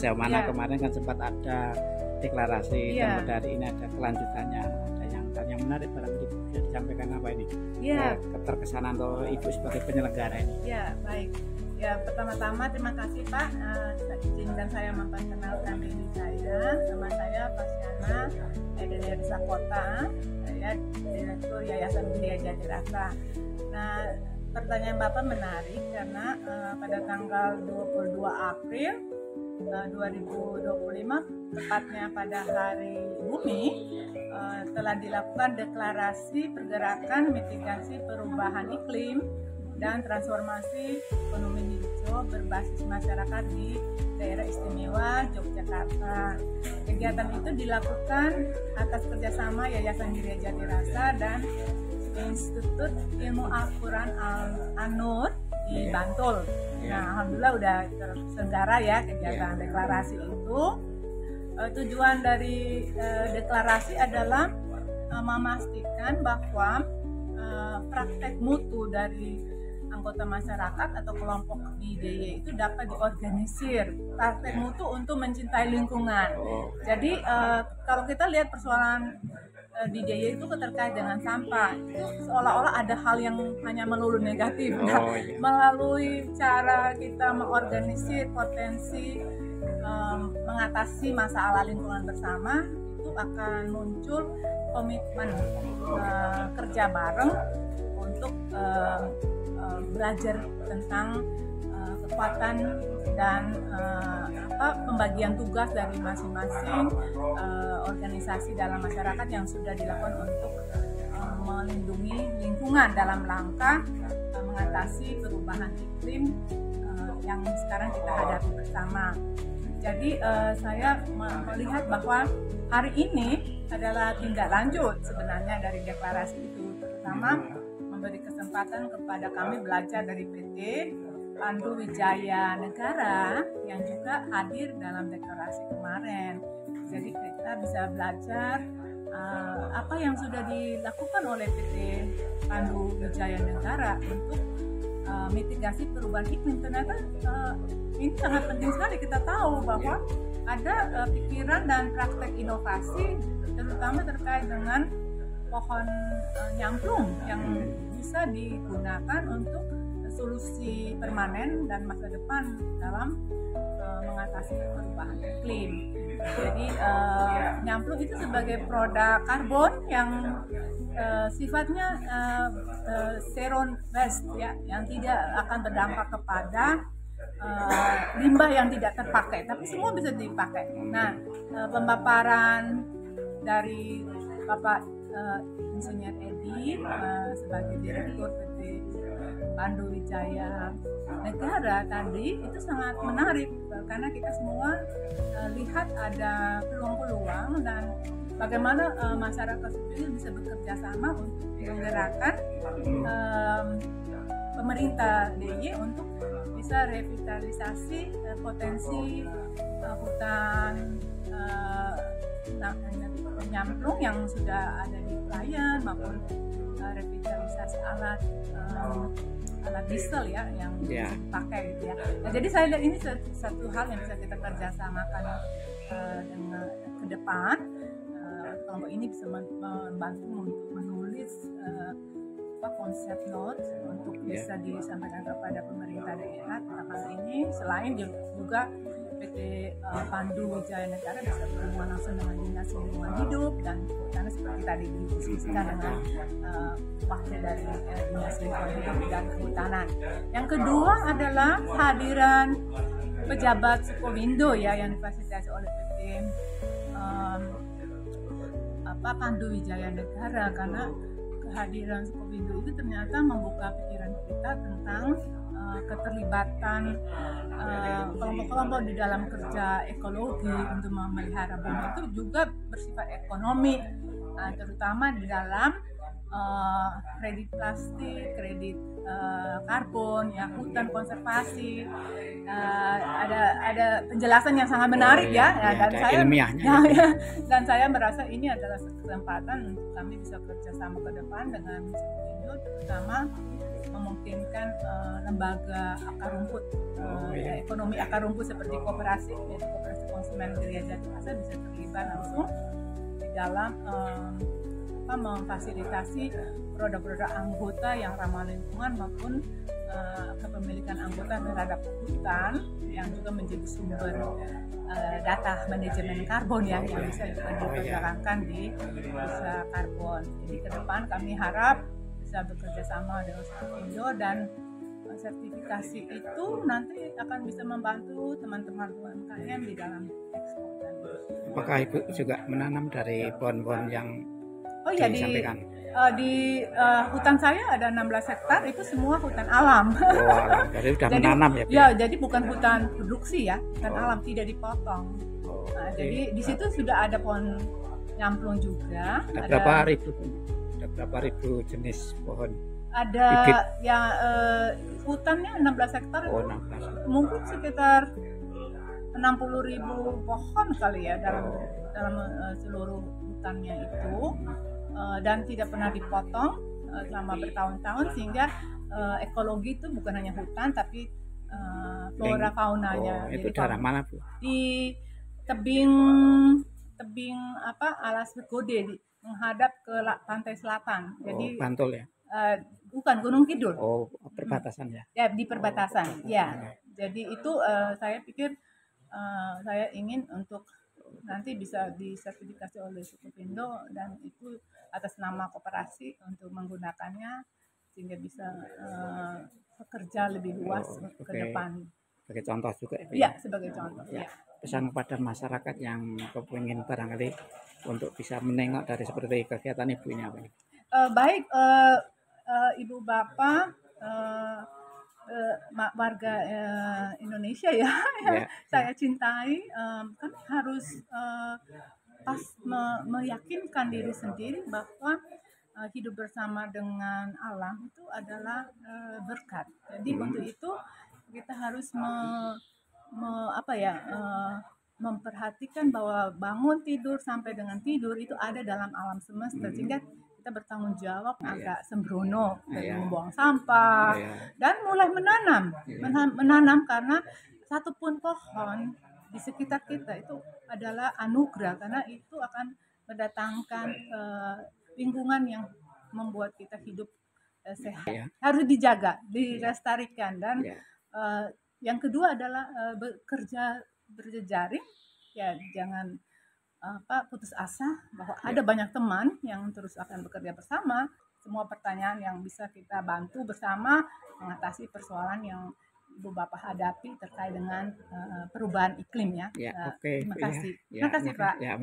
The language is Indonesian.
ya, mana kemarin kan sempat ada deklarasi dan pada hari ini ada kelanjutannya, ada yang menarik barangkali bisa disampaikan apa ini? Keterkesanan atau Ibu sebagai penyelenggara ini? Ya, baik. Ya, pertama-tama terima kasih Pak, izinkan saya memperkenalkan diri saya. Nama saya Pasiana Edenirsa Kota, saya Direktur Yayasan Widya Jati Rasa. Nah, pertanyaan Bapak menarik karena pada tanggal 22 April 2025, tepatnya pada Hari Bumi, telah dilakukan deklarasi pergerakan mitigasi perubahan iklim dan transformasi ekonomi hijau berbasis masyarakat di Daerah Istimewa Yogyakarta. Kegiatan itu dilakukan atas kerjasama Yayasan Widya Jati Rasa dan Institut Ilmu Al-Quran An-Nur di Bantul. Nah, alhamdulillah udah terselenggara ya kegiatan deklarasi itu. Tujuan dari deklarasi adalah memastikan bahwa praktek mutu dari anggota masyarakat atau kelompok di DIY itu dapat diorganisir. Praktek mutu untuk mencintai lingkungan. Jadi kalau kita lihat persoalan di DIY itu terkait dengan sampah, itu seolah-olah ada hal yang hanya melulu negatif. Melalui cara kita mengorganisir potensi mengatasi masalah lingkungan bersama, itu akan muncul komitmen kerja bareng untuk belajar tentang kekuatan dan pembagian tugas dari masing-masing organisasi dalam masyarakat yang sudah dilakukan untuk melindungi lingkungan dalam rangka mengatasi perubahan iklim yang sekarang kita hadapi bersama. Jadi saya melihat bahwa hari ini adalah tindak lanjut sebenarnya dari deklarasi itu, terutama memberi kesempatan kepada kami belajar dari PT Pandu Wijaya Negara yang juga hadir dalam deklarasi kemarin. Jadi kita bisa belajar apa yang sudah dilakukan oleh PT Pandu Wijaya Negara untuk mitigasi perubahan iklim. Ternyata ini sangat penting sekali kita tahu bahwa ada pikiran dan praktek inovasi terutama terkait dengan pohon nyamplung yang bisa digunakan untuk solusi permanen dan masa depan dalam mengatasi perubahan iklim. Jadi nyamplung itu sebagai produk karbon yang sifatnya zero waste ya, yang tidak akan berdampak kepada limbah yang tidak terpakai, tapi semua bisa dipakai. Nah, pemaparan dari Bapak Insinyur Edi sebagai Direktur PT Pandu Wijaya Negara tadi itu sangat menarik karena kita semua lihat ada peluang-peluang dan bagaimana masyarakat sipil bisa bekerja sama untuk menggerakkan pemerintah DIY untuk bisa revitalisasi potensi hutan nyamplung yang sudah ada di Pelayan maupun revitalisasi alat diesel ya yang bisa dipakai gitu ya. Nah, jadi saya lihat ini satu hal yang bisa kita kerjasamakan dengan ke depan. Kelompok ini bisa membantu menulis konsep note untuk bisa disampaikan kepada pemerintah daerah tentang hal ini. Selain juga PT Pandu Wijaya Negara bisa berhubungan langsung dengan Dinas Lingkungan Hidup dan karena seperti tadi didiskusikan dengan wakil dari Dinas Lingkungan Hidup dan Kehutanan. Yang kedua adalah kehadiran pejabat Sukowindo ya yang difasilitasi oleh PT Pandu Wijaya Negara, karena kehadiran Sukowindo itu ternyata membuka pikiran kita tentang keterlibatan kelompok-kelompok di dalam kerja ekologi untuk memelihara bumi itu juga bersifat ekonomi, terutama di dalam kredit plastik, kredit karbon, ya hutan konservasi. Ada penjelasan yang sangat menarik dan saya merasa ini adalah kesempatan untuk kami bisa bekerjasama ke depan dengan Sukowindo, terutama memungkinkan lembaga akar rumput, ekonomi akar rumput seperti koperasi, yaitu koperasi konsumen Gereja Jatimasih bisa terlibat langsung di dalam memfasilitasi produk-produk anggota yang ramah lingkungan maupun kepemilikan anggota terhadap hutan yang juga menjadi sumber data manajemen karbon yang bisa diperjalankan di bursa karbon. Jadi ke depan kami harap bisa bekerja sama dengan Indo, dan sertifikasi itu nanti akan bisa membantu teman-teman UMKM di dalam ekspor. Apakah Ibu juga menanam dari pohon-pohon yang disampaikan? Di hutan saya ada 16 hektar, itu semua hutan alam. Oh, alam. Jadi sudah menanam ya? Ya, jadi bukan hutan produksi ya, hutan alam, tidak dipotong. Jadi di situ sudah ada pohon nyamplung juga. Ada berapa ribu jenis pohon? Ada bibit? Yang hutannya 16 hektar, 16. mungkin sekitar 60.000 pohon kali ya dalam seluruh hutannya itu. Dan tidak pernah dipotong selama bertahun-tahun, sehingga ekologi itu bukan hanya hutan tapi flora faunanya. Itu daerah mana, Bu? Di tebing Alas Gode, menghadap ke pantai selatan. Jadi Bantul ya? Bukan, Gunung Kidul. Perbatasan ya? Ya, di perbatasan. Ya. Jadi itu saya pikir saya ingin untuk nanti bisa disertifikasi oleh Sukopindo, dan itu atas nama koperasi untuk menggunakannya sehingga bisa bekerja lebih luas ke depan. Sebagai contoh juga ya? Iya, sebagai contoh. Ya. Pesan kepada masyarakat yang kepingin barangkali untuk bisa menengok dari seperti kegiatan Ibunya apa? Baik, Ibu Bapak, warga Indonesia ya, saya cintai, kan harus meyakinkan diri sendiri bahwa hidup bersama dengan alam itu adalah berkat. Jadi untuk itu kita harus memperhatikan bahwa bangun tidur sampai dengan tidur itu ada dalam alam semesta, sehingga kita bertanggung jawab agak sembrono dari membuang sampah dan mulai menanam karena satupun pohon di sekitar kita itu adalah anugerah, karena itu akan mendatangkan lingkungan yang membuat kita hidup sehat. Harus dijaga, dilestarikan, dan yang kedua adalah bekerja berjejaring, ya jangan putus asa bahwa ada banyak teman yang terus akan bekerja bersama. Semua pertanyaan yang bisa kita bantu bersama mengatasi persoalan yang Ibu Bapak hadapi terkait dengan perubahan iklim ya. Oke. Terima kasih. Terima kasih, Pak.